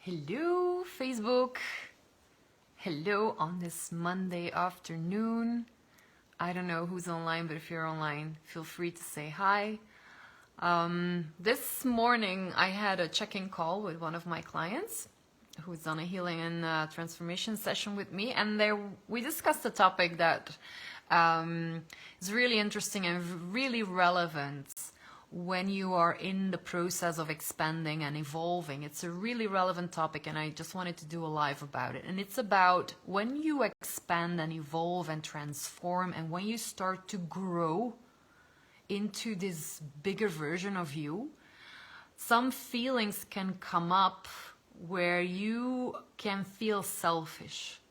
Hello, Facebook. Hello on this Monday afternoon. I don't know who's online, but if you're online, feel free to say hi. This morning, I had a check-in call with one of my clients who's on a healing and transformation session with me, and there we discussed a topic that is really interesting and really relevant when you are in the process of expanding and evolving. It's a really relevant topic, and I just wanted to do a live about it. And it's about when you expand and evolve and transform, and when you start to grow into this bigger version of you, some feelings can come up where you can feel selfish.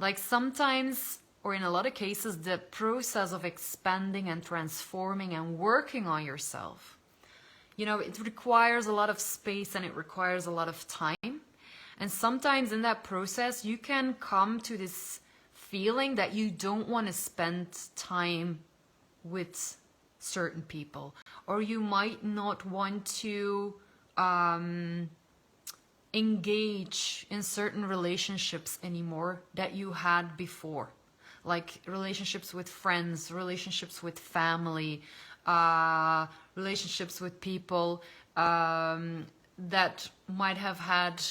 Like sometimes, or in a lot of cases, the process of expanding and transforming and working on yourself, it requires a lot of space and it requires a lot of time. And sometimes in that process, you can come to this feeling that you don't want to spend time with certain people, or you might not want to engage in certain relationships anymore that you had before. Like relationships with friends, relationships with family, relationships with people that might have had,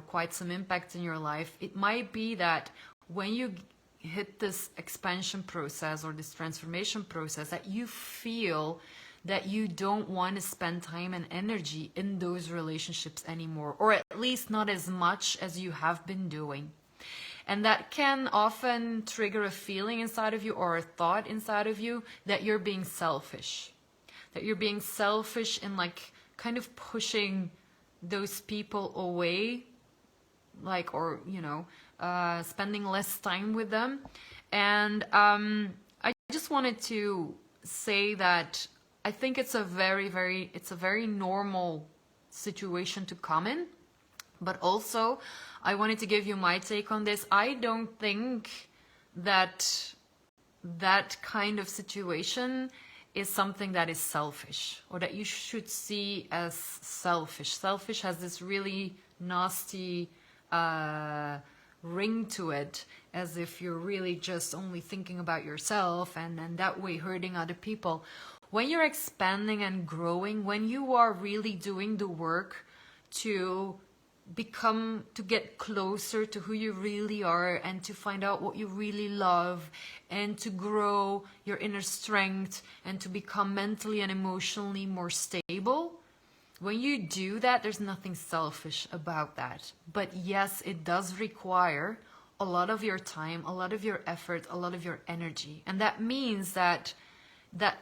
quite some impact in your life. It might be that when you hit this expansion process or this transformation process, that you feel that you don't want to spend time and energy in those relationships anymore, or at least not as much as you have been doing. And that can often trigger a feeling inside of you or a thought inside of you that you're being selfish. That you're being selfish in kind of pushing those people away, spending less time with them. And I just wanted to say that I think it's a very normal situation to come in. But also, I wanted to give you my take on this. I don't think that kind of situation is something that is selfish, or that you should see as selfish. Selfish has this really nasty ring to it, as if you're really just only thinking about yourself and that way hurting other people. When you're expanding and growing, when you are really doing the work to get closer to who you really are and to find out what you really love and to grow your inner strength and to become mentally and emotionally more stable, when you do that, there's nothing selfish about that. But yes, it does require a lot of your time, a lot of your effort, a lot of your energy. And that means that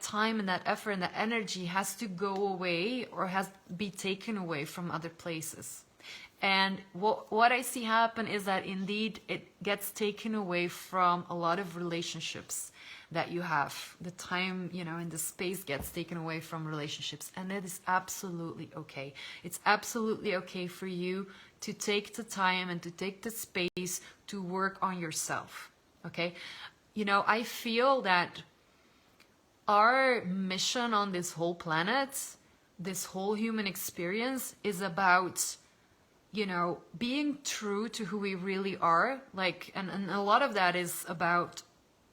time and that effort and that energy has to go away or has to be taken away from other places. And what I see happen is that indeed it gets taken away from a lot of relationships that you have. The time, and the space gets taken away from relationships. And that is absolutely okay. It's absolutely okay for you to take the time and to take the space to work on yourself. Okay? I feel that our mission on this whole planet, this whole human experience, is about being true to who we really are. And a lot of that is about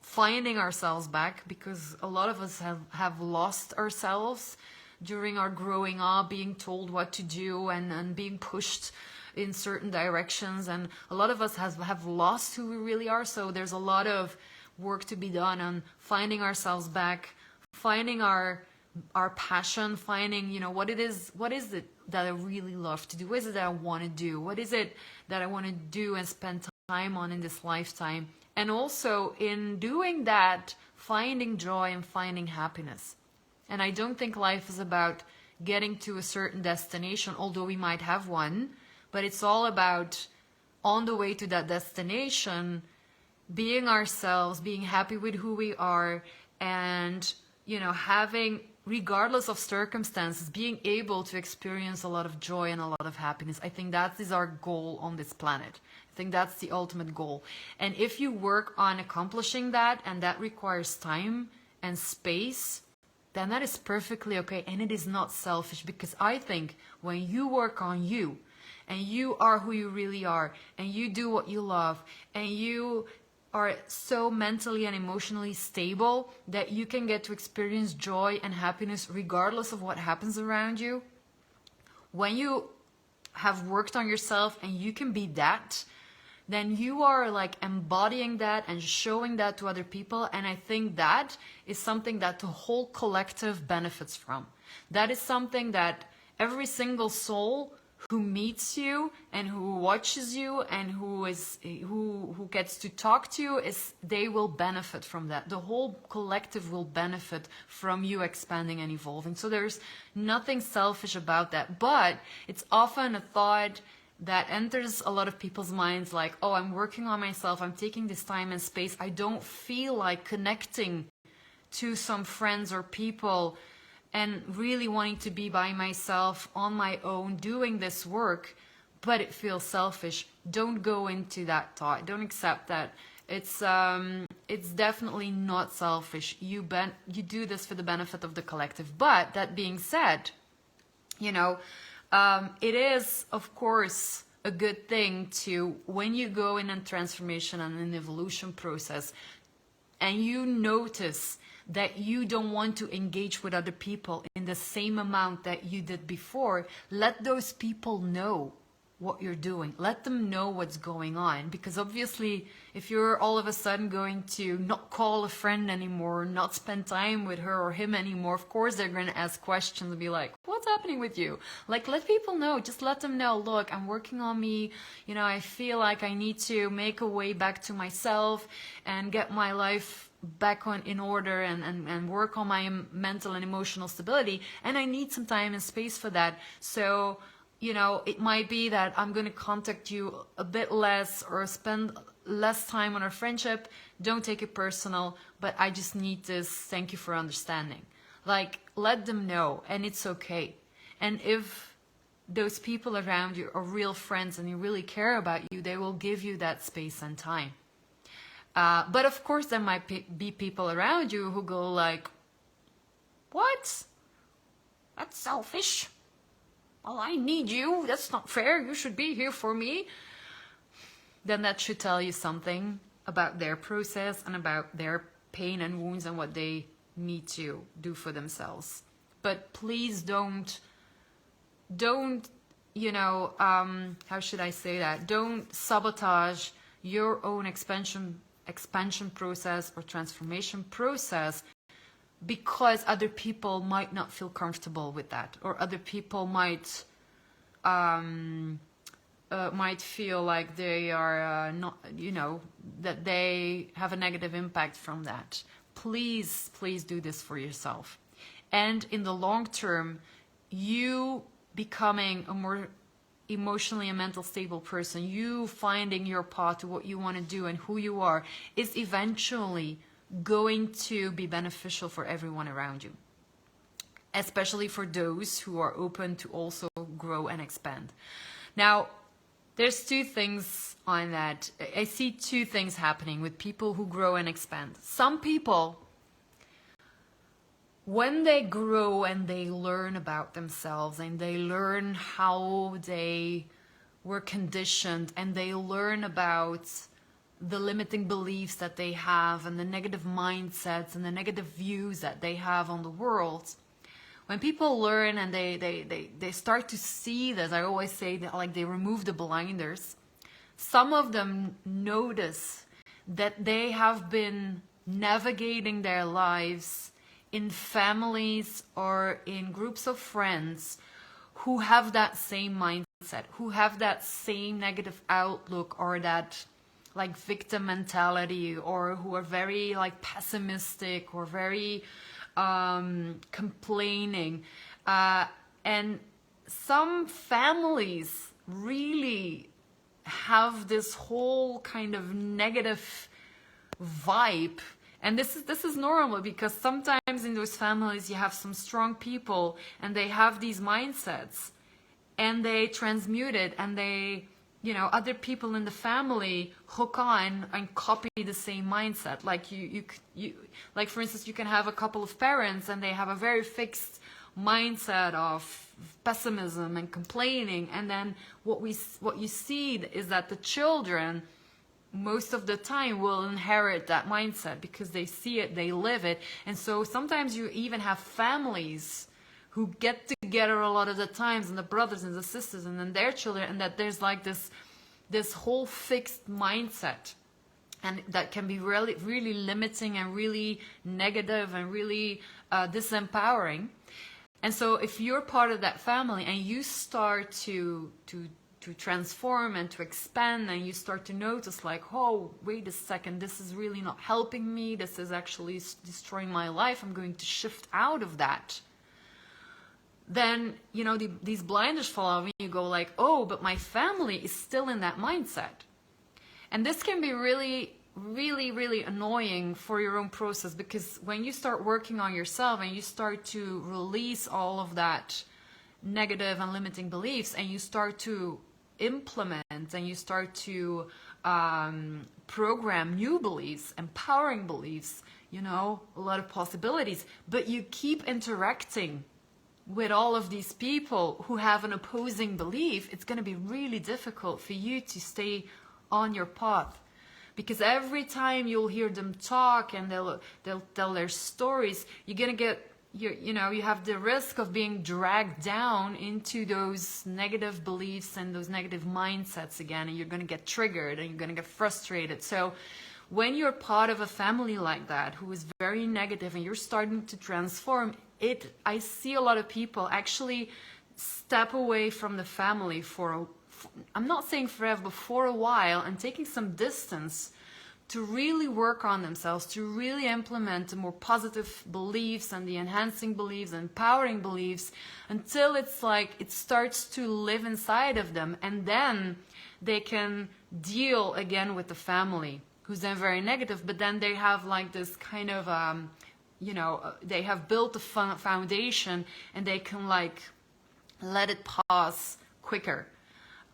finding ourselves back, because a lot of us have lost ourselves during our growing up, being told what to do and being pushed in certain directions. And a lot of us have lost who we really are. So there's a lot of work to be done on finding ourselves back, finding our passion, finding, what is it that I really love to do? What is it that I want to do? What is it that I want to do and spend time on in this lifetime? And also in doing that, finding joy and finding happiness. And I don't think life is about getting to a certain destination, although we might have one, but it's all about, on the way to that destination, being ourselves, being happy with who we are, and having, regardless of circumstances, being able to experience a lot of joy and a lot of happiness. I think that is our goal on this planet. I think that's the ultimate goal. And if you work on accomplishing that, and that requires time and space, then that is perfectly okay. And it is not selfish, because I think when you work on you and you are who you really are, and you do what you love, and you are so mentally and emotionally stable that you can get to experience joy and happiness regardless of what happens around you, when you have worked on yourself and you can be that, then you are like embodying that and showing that to other people. And I think that is something that the whole collective benefits from. That is something that every single soul who meets you and who watches you and who gets to talk to you, they will benefit from that. The whole collective will benefit from you expanding and evolving. So there's nothing selfish about that, but it's often a thought that enters a lot of people's minds, like, oh, I'm working on myself, I'm taking this time and space, I don't feel like connecting to some friends or people and really wanting to be by myself on my own doing this work, but it feels selfish. Don't go into that thought. Don't accept that. It's definitely not selfish. You do this for the benefit of the collective. But that being said, it is, of course, a good thing to, when you go in a transformation and an evolution process, and you notice that you don't want to engage with other people in the same amount that you did before, let those people know what you're doing. Let them know what's going on. Because obviously, if you're all of a sudden going to not call a friend anymore, not spend time with her or him anymore, of course they're going to ask questions and be like, what's happening with you? Like, let people know. Just let them know, look, I'm working on me. I feel like I need to make a way back to myself and get my life back in order and work on my mental and emotional stability, and I need some time and space for that. So it might be that I'm going to contact you a bit less or spend less time on our friendship. Don't take it personal, but I just need this. Thank you for understanding. Like, let them know, and it's okay. And if those people around you are real friends and they really care about you, they will give you that space and time. But of course there might be people around you who go like, what? That's selfish. Well, I need you. That's not fair. You should be here for me. Then that should tell you something about their process and about their pain and wounds and what they need to do for themselves. But please don't, how should I say that? Don't sabotage your own expansion process or transformation process because other people might not feel comfortable with that, or other people might feel like they are not, that they have a negative impact from that. Please do this for yourself. And in the long term, you becoming a more emotionally and mental stable person, you finding your path to what you want to do and who you are, is eventually going to be beneficial for everyone around you, especially for those who are open to also grow and expand. Now, there's two things on that. I see two things happening with people who grow and expand. Some people, when they grow and they learn about themselves and they learn how they were conditioned and they learn about the limiting beliefs that they have and the negative mindsets and the negative views that they have on the world, when people learn and they start to see this, I always say that, like, they remove the blinders. Some of them notice that they have been navigating their lives in families or in groups of friends who have that same mindset, who have that same negative outlook or that like victim mentality, or who are very like pessimistic or very complaining. And some families really have this whole kind of negative vibe. And this is normal, because sometimes in those families you have some strong people and they have these mindsets and they transmute it, and they, other people in the family hook on and copy the same mindset. Like you like, for instance, you can have a couple of parents and they have a very fixed mindset of pessimism and complaining. And then what you see is that the children most of the time will inherit that mindset because they see it, they live it. And so sometimes you even have families who get together a lot of the times, and the brothers and the sisters and then their children, and that there's like this whole fixed mindset, and that can be really, really limiting and really negative and really disempowering. And so if you're part of that family and you start to transform and to expand, and you start to notice like, oh, wait a second, this is really not helping me, this is actually destroying my life, I'm going to shift out of that, then, you know, these blinders fall off and you go like, oh, but my family is still in that mindset. And this can be really, really, really annoying for your own process, because when you start working on yourself and you start to release all of that negative and limiting beliefs, and you start to implement and you start to program new beliefs, empowering beliefs, you know, a lot of possibilities, but you keep interacting with all of these people who have an opposing belief, it's going to be really difficult for you to stay on your path. Because every time you'll hear them talk and they'll tell their stories, you're going to get, you know, you have the risk of being dragged down into those negative beliefs and those negative mindsets again, and you're going to get triggered and you're going to get frustrated. So when you're part of a family like that who is very negative and you're starting to transform it, I see a lot of people actually step away from the family I'm not saying forever, but for a while, and taking some distance to really work on themselves, to really implement the more positive beliefs and the enhancing beliefs, empowering beliefs, until it's like it starts to live inside of them, and then they can deal again with the family, who's then very negative, but then they have like this kind of, you know, they have built a foundation, and they can like let it pass quicker.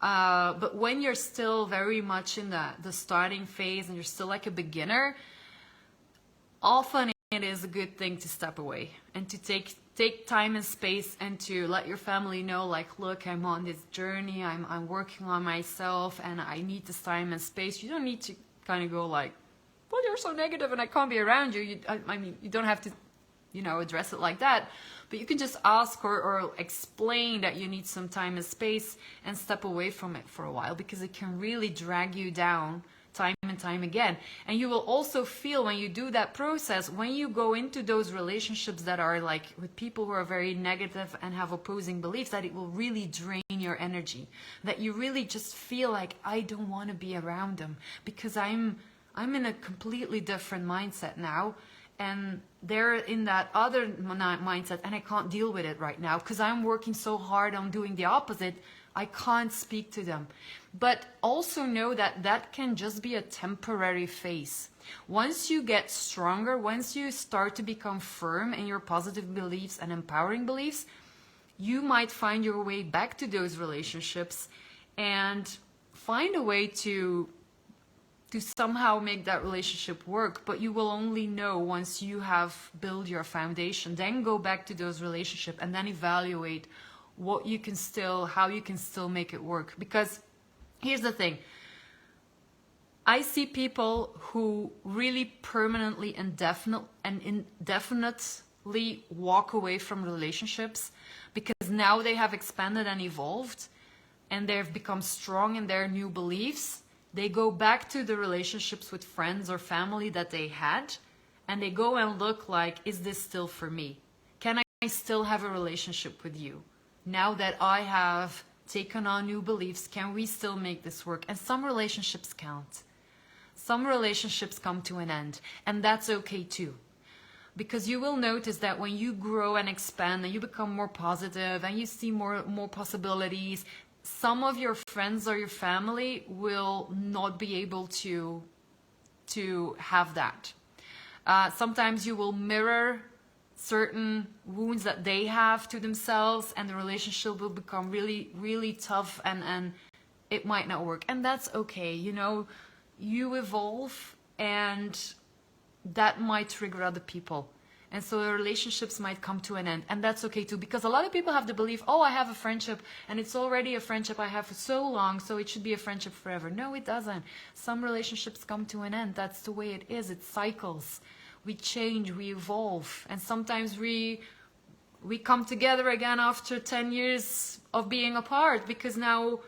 But when you're still very much in the starting phase and you're still like a beginner, often it is a good thing to step away and to take time and space, and to let your family know like, look, I'm on this journey, I'm working on myself, and I need this time and space. You don't need to kind of go like, well, you're so negative and I can't be around you. I mean, you don't have to, you know, address it like that. But you can just ask or explain that you need some time and space and step away from it for a while, because it can really drag you down time and time again. And you will also feel, when you do that process, when you go into those relationships that are like with people who are very negative and have opposing beliefs, that it will really drain your energy, that you really just feel like, I don't want to be around them because I'm in a completely different mindset now, and they're in that other mindset, and I can't deal with it right now because I'm working so hard on doing the opposite. I can't speak to them. But also know that that can just be a temporary phase. Once you get stronger, once you start to become firm in your positive beliefs and empowering beliefs, you might find your way back to those relationships and find a way to somehow make that relationship work. But you will only know once you have built your foundation. Then go back to those relationships and then evaluate how you can still make it work. Because here's the thing, I see people who really permanently indefinitely walk away from relationships because now they have expanded and evolved and they've become strong in their new beliefs. They go back to the relationships with friends or family that they had, and they go and look like, is this still for me? Can I still have a relationship with you? Now that I have taken on new beliefs, can we still make this work? And some relationships can't. Some relationships come to an end, and that's okay too. Because you will notice that when you grow and expand and you become more positive and you see more possibilities, some of your friends or your family will not be able to have that. Sometimes you will mirror certain wounds that they have to themselves, and the relationship will become really, really tough, and it might not work. And that's okay. You know, you evolve, and that might trigger other people. And so the relationships might come to an end. And that's okay too, because a lot of people have the belief, oh, I have a friendship and it's already a friendship I have for so long, so it should be a friendship forever. No, it doesn't. Some relationships come to an end. That's the way it is. It cycles. We change, we evolve. And sometimes we come together again after 10 years of being apart, because now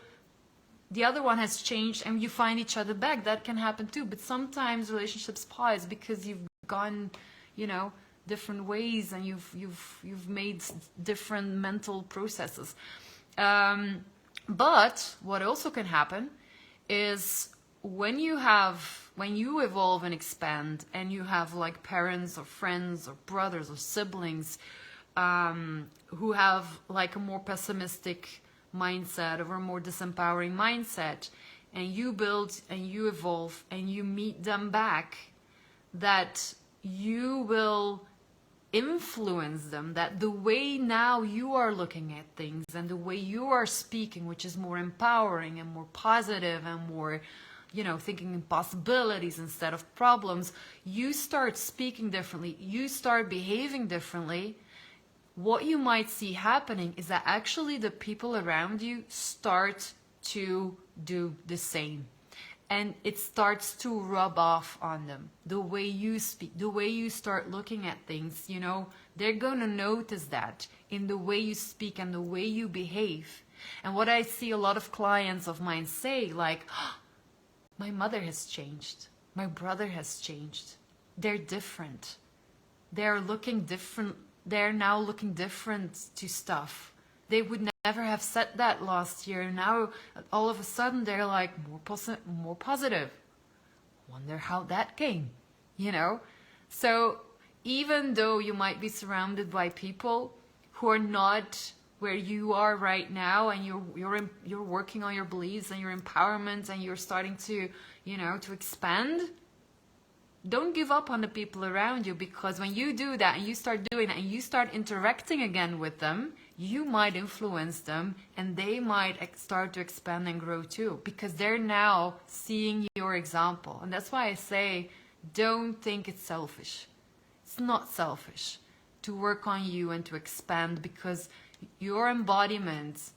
the other one has changed and you find each other back. That can happen too. But sometimes relationships pause because you've gone, different ways, and you've made different mental processes. But what also can happen is when you evolve and expand, and you have like parents or friends or brothers or siblings who have like a more pessimistic mindset or a more disempowering mindset, and you build and you evolve and you meet them back, that you will influence them, that the way now you are looking at things and the way you are speaking, which is more empowering and more positive and more, thinking in possibilities instead of problems, you start speaking differently, you start behaving differently. What you might see happening is that actually the people around you start to do the same. And it starts to rub off on them. The way you speak, the way you start looking at things, they're going to notice that in the way you speak and the way you behave. And what I see a lot of clients of mine say, like, oh, my mother has changed. My brother has changed. They're different. They're looking different. They're now looking different to stuff. They would never have said that last year. Now, all of a sudden, they're like more positive. Wonder how that came, So even though you might be surrounded by people who are not where you are right now, and you're working on your beliefs and your empowerment, and you're starting to, to expand, don't give up on the people around you, because when you do that and you start doing that and you start interacting again with them, you might influence them, and they might start to expand and grow too, because they're now seeing your example. And that's why I say, don't think it's selfish. It's not selfish to work on you and to expand, because your embodiment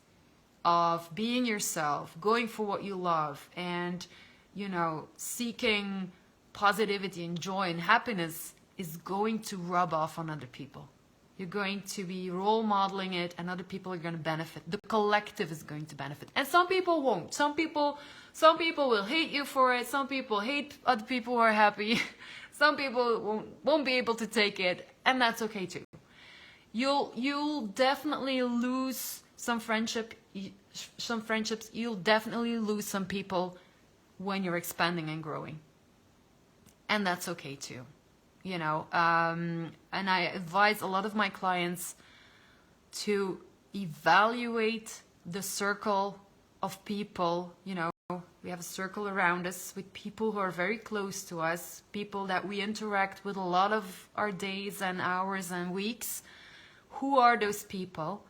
of being yourself, going for what you love, and, seeking positivity and joy and happiness is going to rub off on other people. You're going to be role modeling it, and other people are going to benefit. The collective is going to benefit. And some people won't. Some people will hate you for it. Some people hate other people who are happy. Some people won't be able to take it, and that's okay too. You'll definitely lose some friendships. You'll definitely lose some people when you're expanding and growing. And that's okay too, and I advise a lot of my clients to evaluate the circle of people. We have a circle around us with people who are very close to us, people that we interact with a lot of our days and hours and weeks. Who are those people?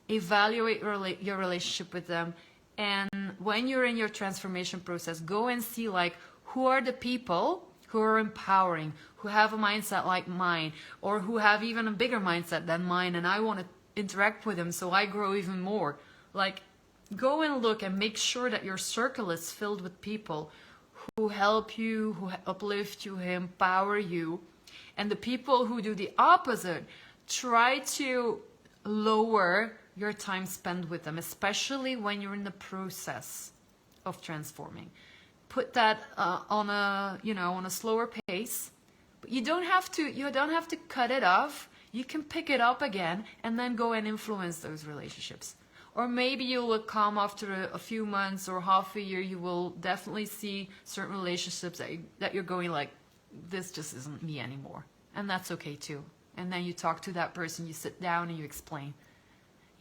Evaluate your relationship with them. And when you're in your transformation process, go and see, like, who are the people who are empowering, who have a mindset like mine, or who have even a bigger mindset than mine, and I want to interact with them so I grow even more. Like, go and look and make sure that your circle is filled with people who help you, who uplift you, who empower you. And the people who do the opposite, try to lower your time spent with them, especially when you're in the process of transforming. Put that on a slower pace, but you don't have to cut it off. You can pick it up again and then go and influence those relationships. Or maybe you will come after a few months or half a year. You will definitely see certain relationships that you're going like, this just isn't me anymore, and that's okay too. And then you talk to that person, you sit down and you explain,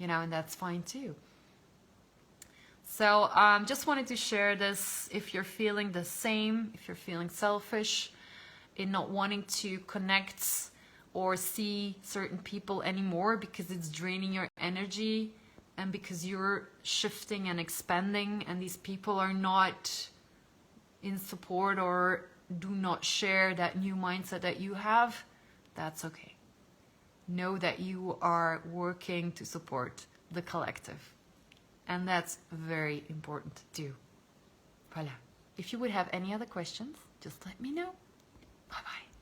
and that's fine too. So just wanted to share this. If you're feeling the same, if you're feeling selfish in not wanting to connect or see certain people anymore because it's draining your energy, and because you're shifting and expanding and these people are not in support or do not share that new mindset that you have, that's okay. know that you are working to support the collective. And that's very important too. Voilà. If you would have any other questions, just let me know. Bye bye.